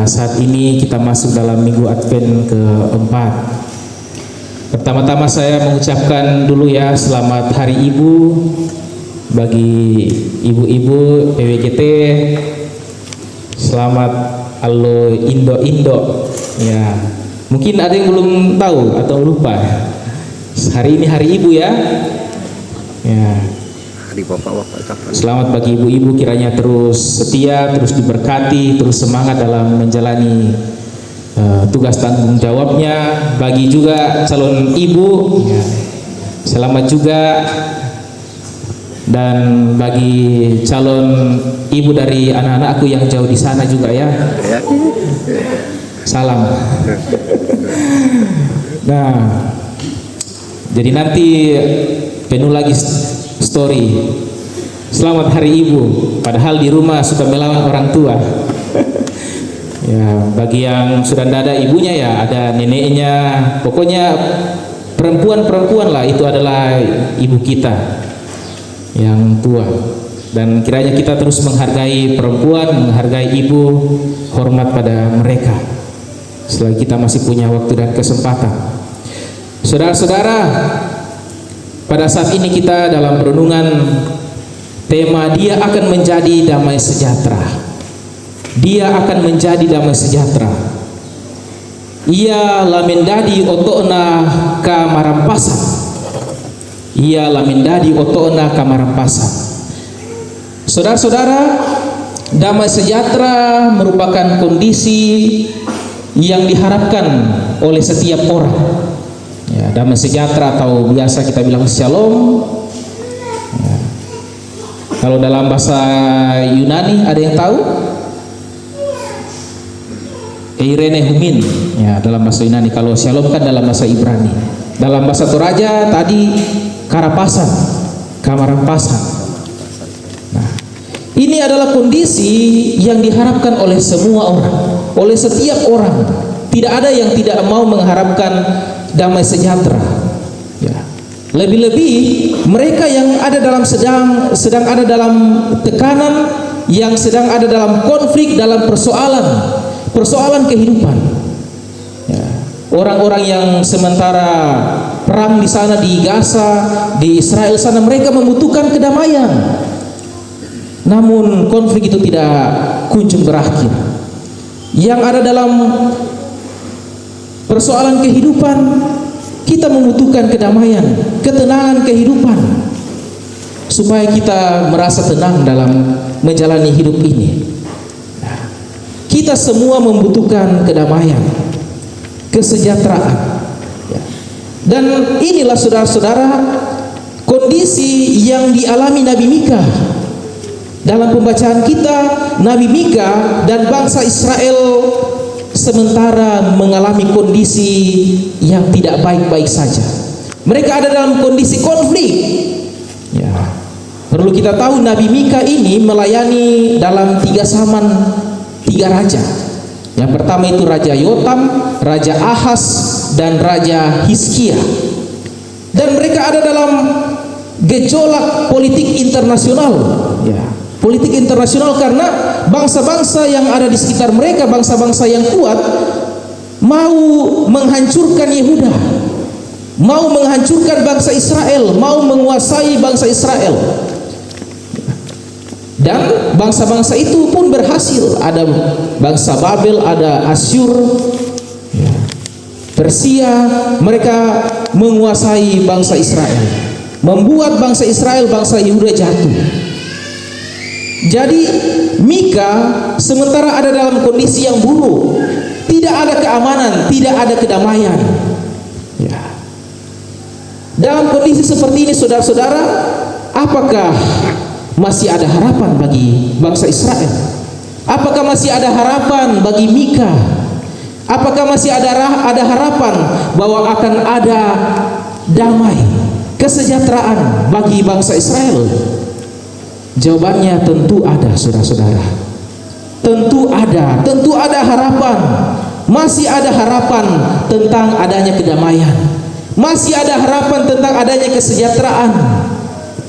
Pada saat ini kita masuk dalam minggu Advent keempat. Pertama-tama saya mengucapkan dulu ya selamat Hari Ibu bagi ibu-ibu PWGT. Selamat Allo Indo-Indo. Ya, mungkin ada yang belum tahu atau lupa. Hari ini Hari Ibu ya. Ya. Selamat bagi ibu-ibu, kiranya terus setia, terus diberkati, terus semangat dalam menjalani tugas tanggung jawabnya. Bagi juga calon ibu, ya, selamat juga. Dan bagi calon ibu dari anak-anakku yang jauh di sana juga ya, salam. Nah, jadi nanti penuh lagi story selamat Hari Ibu, padahal di rumah sudah melawan orang tua. Ya, bagi yang sudah tidak ada ibunya ya ada neneknya, pokoknya perempuan-perempuan lah, itu adalah ibu kita yang tua. Dan kiranya kita terus menghargai perempuan, menghargai ibu, hormat pada mereka selagi kita masih punya waktu dan kesempatan. Saudara-saudara, pada saat ini kita dalam renungan tema Dia akan menjadi damai sejahtera. Dia akan menjadi damai sejahtera. Ia lamendadi otona kamarampasan. Ia lamendadi otona kamarampasan. Saudara-saudara, damai sejahtera merupakan kondisi yang diharapkan oleh setiap orang. Ya, damai sejahtera atau biasa kita bilang shalom. Ya. Kalau dalam bahasa Yunani ada yang tahu? Eirene humin. Ya, dalam bahasa Yunani. Kalau shalom kan dalam bahasa Ibrani. Dalam bahasa Toraja tadi karapasan, kamarampasan. Nah, ini adalah kondisi yang diharapkan oleh semua orang, oleh setiap orang. Tidak ada yang tidak mau mengharapkan damai sejahtera. Ya. Lebih-lebih mereka yang ada dalam sedang ada dalam tekanan, yang sedang ada dalam konflik, dalam persoalan kehidupan. Ya. Orang-orang yang sementara perang di sana di Gaza, di Israel sana, mereka membutuhkan kedamaian. Namun konflik itu tidak kunjung berakhir. Yang ada dalam persoalan kehidupan, kita membutuhkan kedamaian, ketenangan kehidupan, supaya kita merasa tenang dalam menjalani hidup ini. Kita semua membutuhkan kedamaian, kesejahteraan. Dan inilah saudara-saudara kondisi yang dialami Nabi Mika. Dalam pembacaan kita, Nabi Mika dan bangsa Israel sementara mengalami kondisi yang tidak baik-baik saja. Mereka ada dalam kondisi konflik. Ya. Perlu kita tahu Nabi Mika ini melayani dalam 3 zaman 3 raja. Yang pertama itu Raja Yotam, Raja Ahaz, dan Raja Hizkia. Dan mereka ada dalam gejolak politik internasional. Ya. Politik internasional karena bangsa-bangsa yang ada di sekitar mereka, bangsa-bangsa yang kuat, mau menghancurkan Yehuda, mau menghancurkan bangsa Israel, mau menguasai bangsa Israel. Dan bangsa-bangsa itu pun berhasil. Ada bangsa Babel, ada Asyur, Persia. Mereka menguasai bangsa Israel, membuat bangsa Israel, bangsa Yehuda jatuh. Jadi Mika sementara ada dalam kondisi yang buruk, tidak ada keamanan, tidak ada kedamaian. Ya. Dalam kondisi seperti ini, saudara-saudara, apakah masih ada harapan bagi bangsa Israel? Apakah masih ada harapan bagi Mika? Apakah masih ada harapan bahwa akan ada damai, kesejahteraan bagi bangsa Israel? Jawabannya tentu ada, saudara-saudara. Tentu ada harapan. Masih ada harapan tentang adanya kedamaian. Masih ada harapan tentang adanya kesejahteraan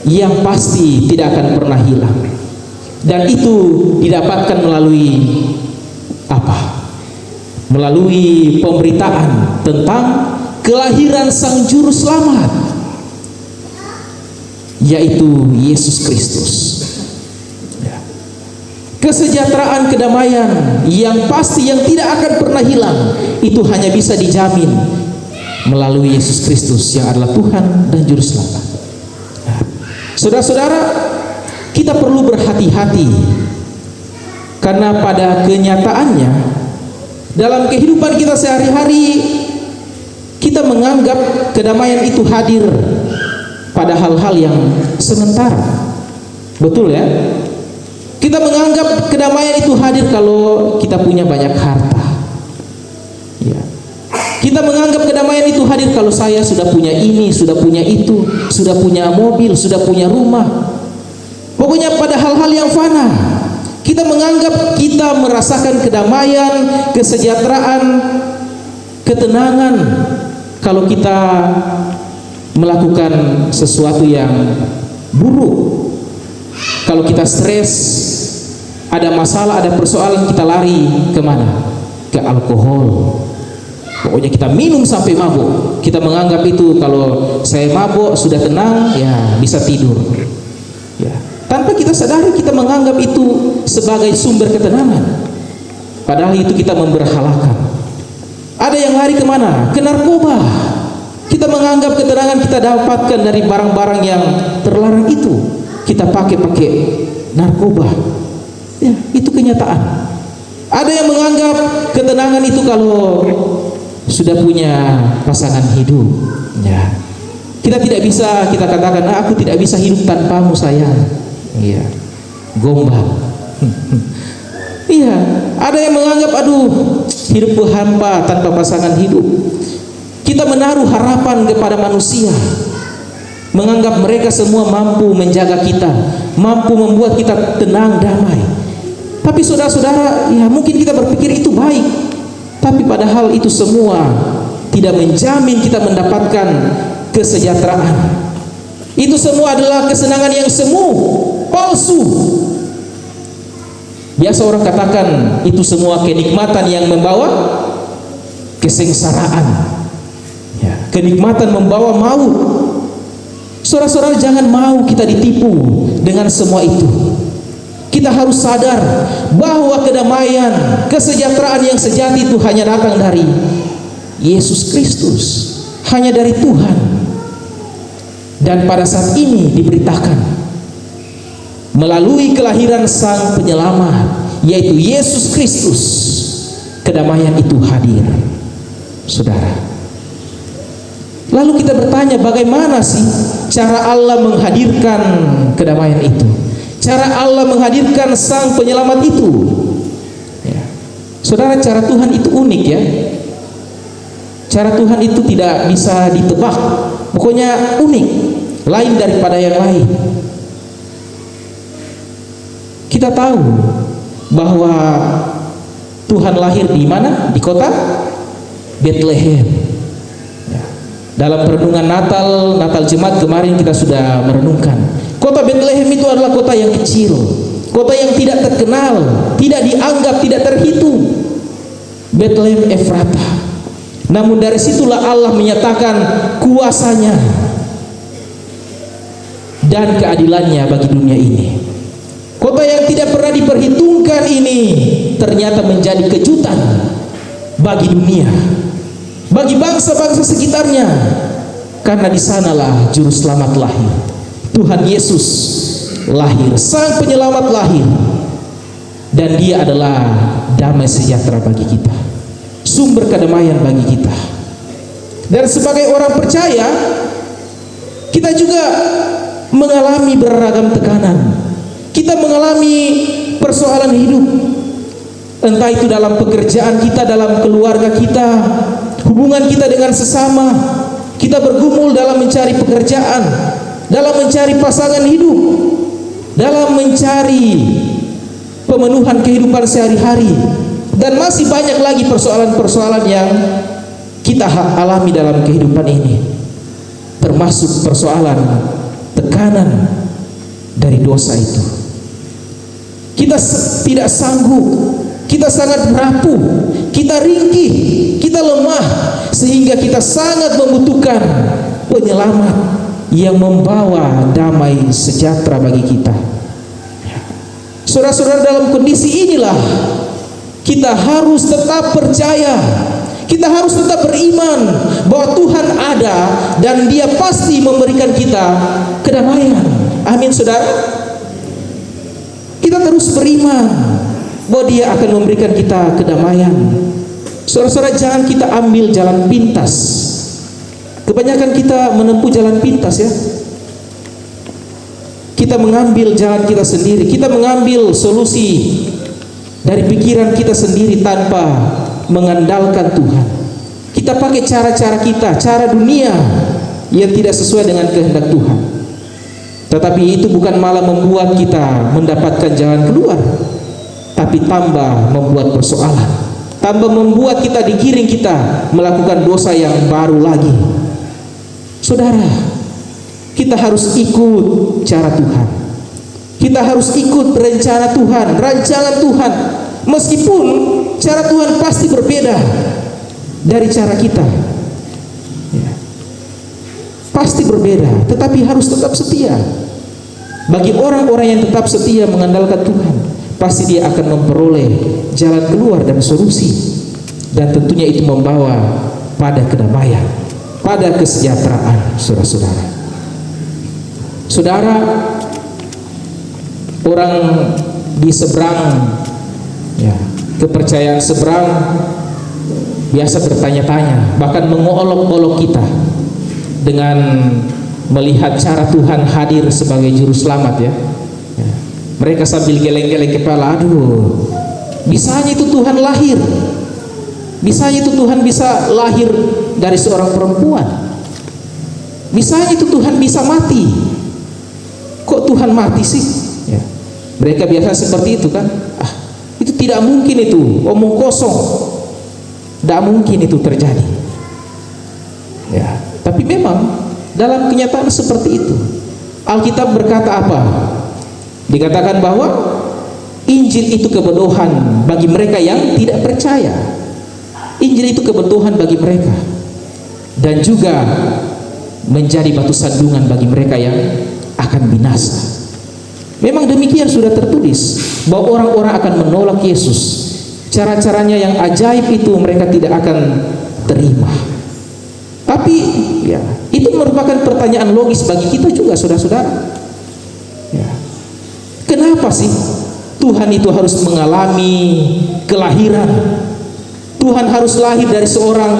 yang pasti tidak akan pernah hilang. Dan itu didapatkan melalui apa? melalui pemberitaan tentang kelahiran Sang Juru Selamat, yaitu Yesus Kristus. Kesejahteraan, kedamaian yang pasti, yang tidak akan pernah hilang, itu hanya bisa dijamin melalui Yesus Kristus yang adalah Tuhan dan Juru Selamat. Saudara-saudara, kita perlu berhati-hati, karena pada kenyataannya dalam kehidupan kita sehari-hari, kita menganggap kedamaian itu hadir pada hal-hal yang sementara. Betul ya? Kita menganggap kedamaian itu hadir kalau kita punya banyak harta. Ya. Kita menganggap kedamaian itu hadir kalau saya sudah punya ini, sudah punya itu, sudah punya mobil, sudah punya rumah. Pokoknya pada hal-hal yang fana. Kita menganggap kita merasakan kedamaian, kesejahteraan, ketenangan kalau kita melakukan sesuatu yang buruk. Kalau kita stres, ada masalah, ada persoalan, kita lari kemana? Ke alkohol. Pokoknya kita minum sampai mabuk. Kita menganggap itu kalau saya mabuk sudah tenang, ya bisa tidur. Ya. Tanpa kita sadari, kita menganggap itu sebagai sumber ketenangan. Padahal itu kita memberhalakan. Ada yang lari kemana? Ke narkoba. Kita menganggap ketenangan kita dapatkan dari barang-barang yang terlarang itu. Kita pakai narkoba. Ya, itu kenyataan. Ada yang menganggap ketenangan itu kalau sudah punya pasangan hidup. Ya. Kita tidak bisa, kita katakan, aku tidak bisa hidup tanpamu sayang. Iya. Gombal. Iya. Ada yang menganggap, aduh, hidupku hampa tanpa pasangan hidup. Kita menaruh harapan kepada manusia, menganggap mereka semua mampu menjaga kita, mampu membuat kita tenang, damai. Tapi saudara-saudara, ya mungkin kita berpikir itu baik, tapi padahal itu semua tidak menjamin kita mendapatkan kesejahteraan. Itu semua adalah kesenangan yang semu, palsu. Biasa orang katakan itu semua kenikmatan yang membawa kesengsaraan. Ya, kenikmatan membawa maut. Saudara-saudara, jangan mau kita ditipu dengan semua itu. Kita harus sadar bahwa kedamaian, kesejahteraan yang sejati itu hanya datang dari Yesus Kristus, hanya dari Tuhan. Dan pada saat ini diberitakan melalui kelahiran Sang Penyelamat, yaitu Yesus Kristus, kedamaian itu hadir. Saudara, lalu kita bertanya, bagaimana sih cara Allah menghadirkan kedamaian itu? Cara Allah menghadirkan Sang Penyelamat itu? Ya. Saudara, cara Tuhan itu unik ya. Cara Tuhan itu tidak bisa ditebak. Pokoknya unik, lain daripada yang lain. Kita tahu bahwa Tuhan lahir di mana? Di kota Bethlehem. Dalam perenungan Natal Jemaat kemarin kita sudah merenungkan, kota Bethlehem itu adalah kota yang kecil, kota yang tidak terkenal, tidak dianggap, tidak terhitung. Bethlehem Efratah. Namun dari situlah Allah menyatakan kuasanya dan keadilannya bagi dunia ini. Kota yang tidak pernah diperhitungkan ini ternyata menjadi kejutan bagi dunia, bagi bangsa-bangsa sekitarnya, karena di sanalah Juru Selamat lahir. Tuhan Yesus lahir, Sang Penyelamat lahir, dan Dia adalah damai sejahtera bagi kita, sumber kedamaian bagi kita. Dan sebagai orang percaya, kita juga mengalami beragam tekanan. Kita mengalami persoalan hidup, entah itu dalam pekerjaan kita, dalam keluarga kita, hubungan kita dengan sesama. Kita bergumul dalam mencari pekerjaan, dalam mencari pasangan hidup, dalam mencari pemenuhan kehidupan sehari-hari, dan masih banyak lagi persoalan-persoalan yang kita alami dalam kehidupan ini, termasuk persoalan tekanan dari dosa itu. Kita tidak sanggup kita sangat rapuh, kita ringkih, kita lemah, sehingga kita sangat membutuhkan penyelamat yang membawa damai sejahtera bagi kita. Saudara-saudara, dalam kondisi inilah kita harus tetap percaya, kita harus tetap beriman bahwa Tuhan ada dan Dia pasti memberikan kita kedamaian. Amin, saudara. Kita terus beriman bahwa Dia akan memberikan kita kedamaian. Saudara-saudara, jangan kita ambil jalan pintas. Kebanyakan kita menempuh jalan pintas, ya. Kita mengambil jalan kita sendiri, kita mengambil solusi dari pikiran kita sendiri tanpa mengandalkan Tuhan. Kita pakai cara-cara kita, cara dunia yang tidak sesuai dengan kehendak Tuhan. Tetapi itu bukan malah membuat kita mendapatkan jalan keluar, tapi tambah membuat persoalan, tambah membuat kita digiring kita melakukan dosa yang baru lagi. Saudara, kita harus ikut cara Tuhan. Kita harus ikut rencana Tuhan, rancangan Tuhan. Meskipun cara Tuhan pasti berbeda dari cara kita, ya, pasti berbeda, tetapi harus tetap setia. Bagi orang-orang yang tetap setia mengandalkan Tuhan, pasti dia akan memperoleh jalan keluar dan solusi, dan tentunya itu membawa pada kedamaian, pada kesejahteraan. Saudara-saudara, saudara, orang di seberang, ya, kepercayaan seberang biasa bertanya-tanya, bahkan mengolok-olok kita dengan melihat cara Tuhan hadir sebagai juru selamat, ya. Mereka sambil geleng-geleng kepala, aduh, bisanya itu Tuhan lahir, bisanya itu Tuhan bisa lahir dari seorang perempuan, bisanya itu Tuhan bisa mati, kok Tuhan mati sih, ya. Mereka biasa seperti itu kan, itu tidak mungkin, itu omong kosong, tidak mungkin itu terjadi, ya. Tapi memang dalam kenyataan seperti itu. Alkitab berkata apa? Dikatakan bahwa Injil itu kebodohan bagi mereka yang tidak percaya. Injil itu kebodohan bagi mereka, dan juga menjadi batu sandungan bagi mereka yang akan binasa. Memang demikian sudah tertulis bahwa orang-orang akan menolak Yesus. Cara-caranya yang ajaib itu mereka tidak akan terima. Tapi ya, itu merupakan pertanyaan logis bagi kita juga, saudara-saudara. Ya. Kenapa sih Tuhan itu harus mengalami kelahiran? Tuhan harus lahir dari seorang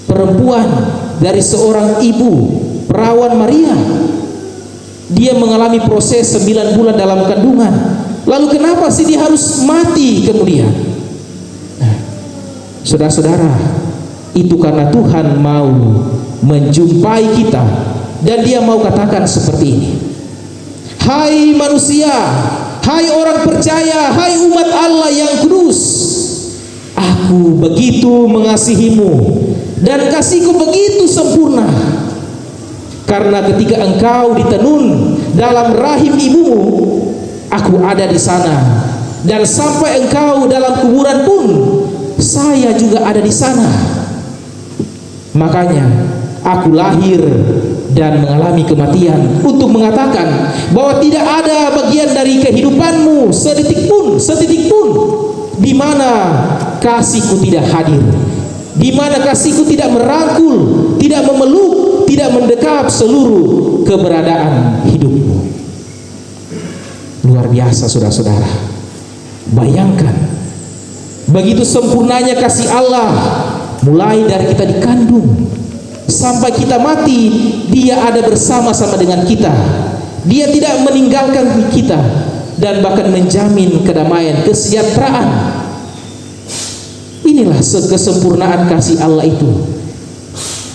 perempuan, dari seorang ibu, perawan Maria. Dia mengalami proses 9 bulan dalam kandungan. Lalu kenapa sih dia harus mati kemudian? Nah, saudara-saudara, itu karena Tuhan mau menjumpai kita, dan Dia mau katakan seperti ini, hai manusia, hai orang percaya, hai umat Allah yang kudus, aku begitu mengasihimu, dan kasihku begitu sempurna, karena ketika engkau ditenun dalam rahim ibumu, aku ada di sana, dan sampai engkau dalam kuburan pun saya juga ada di sana. Makanya aku lahir dan mengalami kematian untuk mengatakan bahwa tidak ada bagian dari kehidupanmu sedetik pun di mana kasihku tidak hadir, di mana kasihku tidak merangkul, tidak memeluk, tidak mendekap seluruh keberadaan hidupmu. Luar biasa, saudara-saudara. Bayangkan begitu sempurnanya kasih Allah. Mulai dari kita dikandung sampai kita mati, Dia ada bersama-sama dengan kita. Dia tidak meninggalkan kita, dan bahkan menjamin kedamaian, kesejahteraan. Inilah kesempurnaan kasih Allah itu.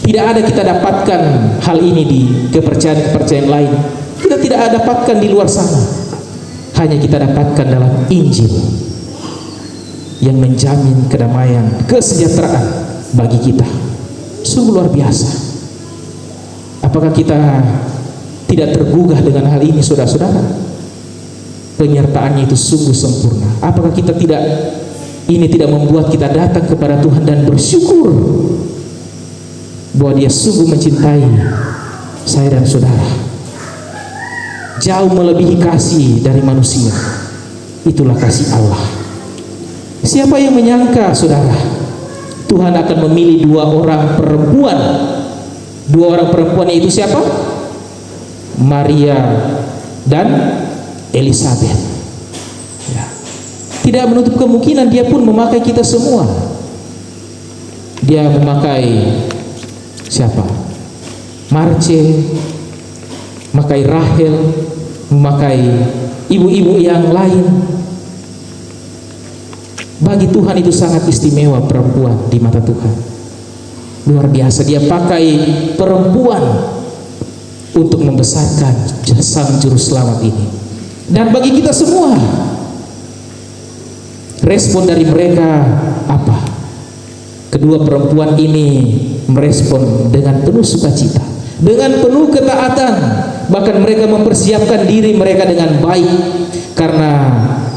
Tidak ada kita dapatkan hal ini di kepercayaan-kepercayaan lain. Kita tidak dapatkan di luar sana. Hanya kita dapatkan dalam Injil yang menjamin kedamaian, kesejahteraan bagi kita. Sungguh luar biasa. Apakah kita tidak tergugah dengan hal ini, saudara-saudara? penyertaannya itu sungguh sempurna. Apakah kita ini tidak membuat kita datang kepada Tuhan dan bersyukur bahwa Dia sungguh mencintai saya dan saudara, jauh melebihi kasih dari manusia. Itulah kasih Allah. Siapa yang menyangka, saudara, Tuhan akan memilih dua orang perempuan yaitu siapa? Maria dan Elizabeth. Ya. Tidak menutup kemungkinan Dia pun memakai kita semua. Dia memakai siapa? Marce, memakai Rahel, memakai ibu-ibu yang lain. Bagi Tuhan itu sangat istimewa perempuan di mata Tuhan. Luar biasa, Dia pakai perempuan untuk membesarkan sang juru selamat ini. Dan bagi kita semua, respon dari mereka apa? Kedua perempuan ini merespon dengan penuh sukacita, dengan penuh ketaatan. Bahkan mereka mempersiapkan diri mereka dengan baik, karena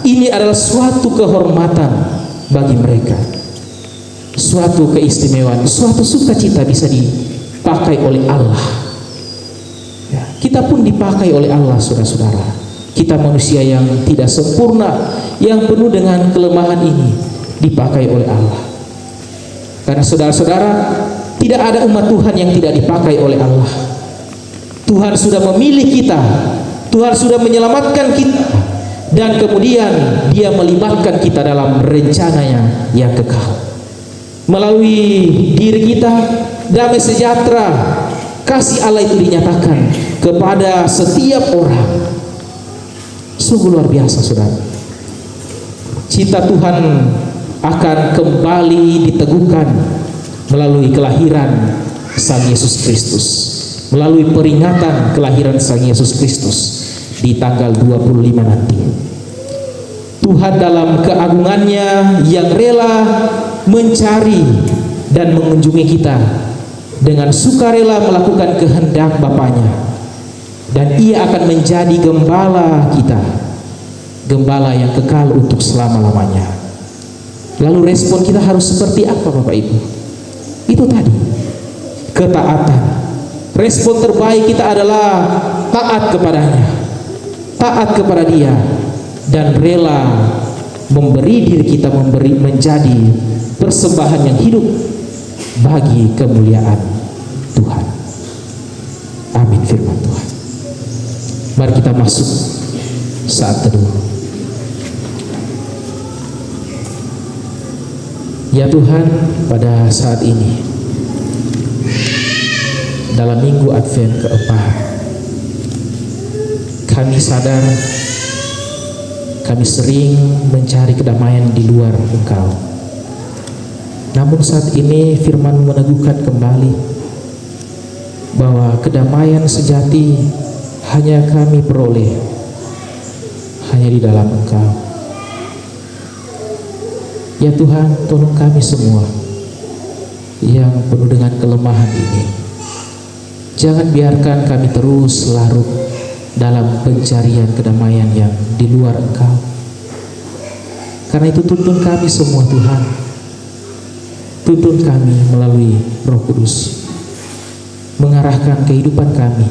ini adalah suatu kehormatan bagi mereka, suatu keistimewaan, suatu sukacita bisa dipakai oleh Allah. Ya, kita pun dipakai oleh Allah, saudara-saudara. Kita manusia yang tidak sempurna, yang penuh dengan kelemahan ini dipakai oleh Allah. Karena saudara-saudara, tidak ada umat Tuhan yang tidak dipakai oleh Allah. Tuhan sudah memilih kita, Tuhan sudah menyelamatkan kita, dan kemudian Dia melibatkan kita dalam rencananya yang kekal. Melalui diri kita, damai sejahtera, kasih Allah itu dinyatakan kepada setiap orang. Sungguh luar biasa, saudara. Cinta Tuhan akan kembali diteguhkan melalui kelahiran Sang Yesus Kristus, melalui peringatan kelahiran Sang Yesus Kristus di tanggal 25 nanti. Tuhan dalam keagungannya yang rela mencari dan mengunjungi kita dengan sukarela melakukan kehendak Bapaknya, dan Ia akan menjadi gembala kita, gembala yang kekal untuk selama-lamanya. Lalu respon kita harus seperti apa, Bapak Ibu? Itu tadi, ketaatan. Respon terbaik kita adalah taat kepadanya, taat kepada Dia, dan rela memberi diri kita, menjadi persembahan yang hidup bagi kemuliaan Tuhan. Amin firman Tuhan. Mari kita masuk saat teduh. Ya Tuhan, pada saat ini dalam minggu Advent keempat, kami sadar kami sering mencari kedamaian di luar Engkau. Namun saat ini firman meneguhkan kembali bahwa kedamaian sejati hanya kami peroleh hanya di dalam Engkau. Ya Tuhan, tolong kami semua yang penuh dengan kelemahan ini. Jangan biarkan kami terus larut dalam pencarian kedamaian yang di luar Engkau. Karena itu tuntun kami semua Tuhan. Tuntun kami melalui Roh Kudus, mengarahkan kehidupan kami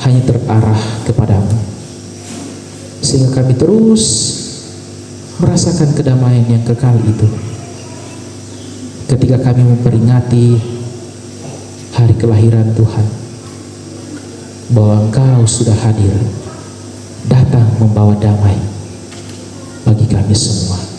hanya terarah kepadamu, sehingga kami terus merasakan kedamaian yang kekal itu ketika kami memperingati hari kelahiran Tuhan, bahwa Engkau sudah hadir, datang membawa damai bagi kami semua.